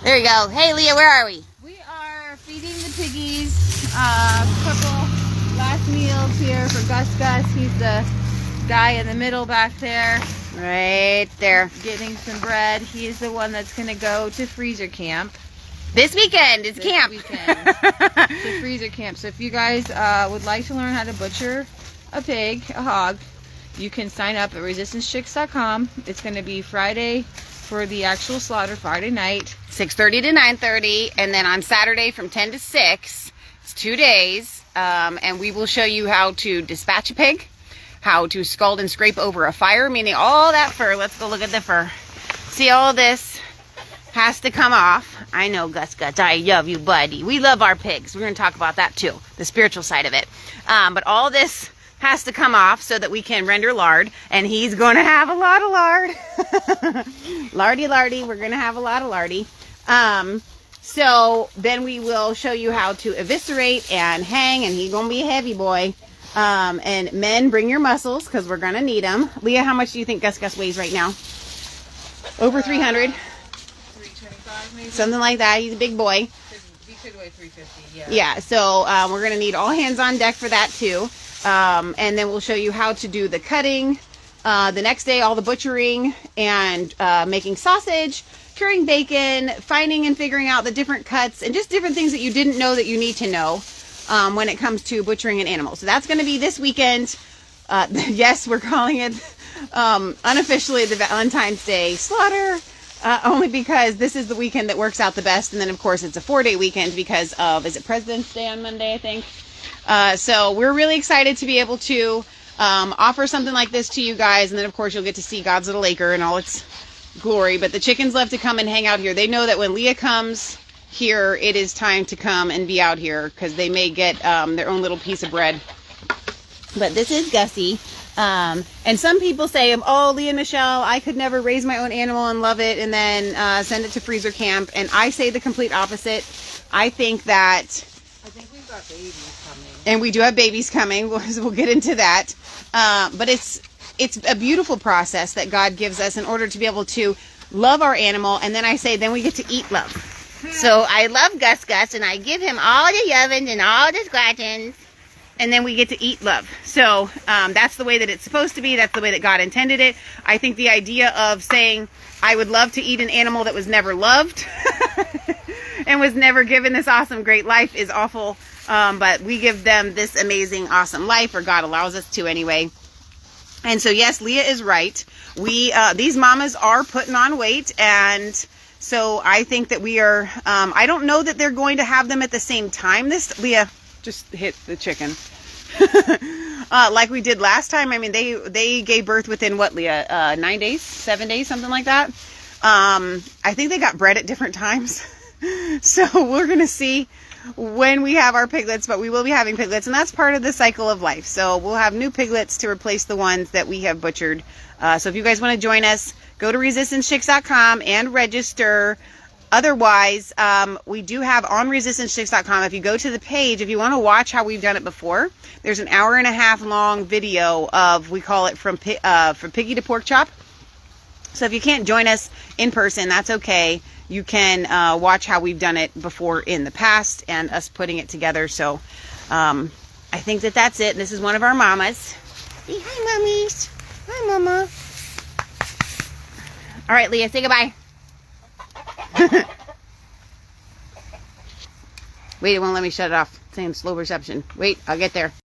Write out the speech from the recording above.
There you go. Hey, Leah, where are we? We are feeding the piggies a couple last meals here for Gus. He's the guy in the middle back there. Right there. Getting some bread. He's the one that's going to go to freezer camp. This weekend is camp. To freezer camp. So if you guys would like to learn how to butcher a pig, a hog, you can sign up at resistancechicks.com. It's going to be Friday for the actual slaughter, Friday night. 6:30 to 9:30, and then on Saturday from 10 to 6. It's 2 days, and we will show you how to dispatch a pig, how to scald and scrape over a fire, meaning all that fur. Let's go look at the fur. See, all this has to come off. I know, Gus, I love you, buddy. We love our pigs. We're going to talk about that too, the spiritual side of it. But all this has to come off so that we can render lard, and he's going to have a lot of lard. Lardy, we're going to have a lot of lardy. So then we will show you how to eviscerate and hang, and he's going to be a heavy boy. And men, bring your muscles because we're going to need them. Leah, how much do you think Gus weighs right now? Over 300? 325 maybe? Something like that. He's a big boy. He could weigh 350, yeah. Yeah, so we're going to need all hands on deck for that too. And then we'll show you how to do the cutting. The next day, all the butchering and making sausage, curing bacon, finding and figuring out the different cuts, and just different things that you didn't know that you need to know when it comes to butchering an animal. So that's going to be this weekend. Yes, we're calling it unofficially the Valentine's Day slaughter, only because this is the weekend that works out the best. And then, of course, it's a 4-day weekend because of, is it President's Day on Monday, I think? So we're really excited to be able to offer something like this to you guys. And then, of course, you'll get to see God's little acre and all its glory. But the chickens love to come and hang out here. They know that when Leah comes here, it is time to come and be out here because they may get their own little piece of bread. But this is Gussie. And some people say, oh, Leah and Michelle, I could never raise my own animal and love it and then send it to freezer camp. And I say the complete opposite. I think that... I think we've got babies coming. And we do have babies coming. We'll get into that. But it's a beautiful process that God gives us in order to be able to love our animal. And then I say, then we get to eat love. So I love Gus, and I give him all the ovens and all the scratchings. And then we get to eat love. So that's the way that it's supposed to be. That's the way that God intended it. I think the idea of saying, I would love to eat an animal that was never loved and was never given this awesome, great life is awful. But we give them this amazing, awesome life, or God allows us to anyway. And so, yes, Leah is right. These mamas are putting on weight. And so I think that we are, I don't know that they're going to have them at the same time. Leah just hit the chicken. Like we did last time. I mean, they gave birth within what, Leah? 9 days, 7 days, something like that. I think they got bred at different times. So we're going to see when we have our piglets, but we will be having piglets, and that's part of the cycle of life. So we'll have new piglets to replace the ones that we have butchered. So if you guys want to join us, go to resistancechicks.com and register. Otherwise, we do have on resistancechicks.com, if you go to the page, if you want to watch how we've done it before, there's an 1.5 hour long video of, we call it from piggy to pork chop. So if you can't join us in person, that's okay. You can watch how we've done it before in the past and us putting it together. So I think that that's it. This is one of our mamas. Say hi, mummies. Hi, mama. All right, Leah, say goodbye. Wait, it won't let me shut it off. It's saying slow reception. Wait, I'll get there.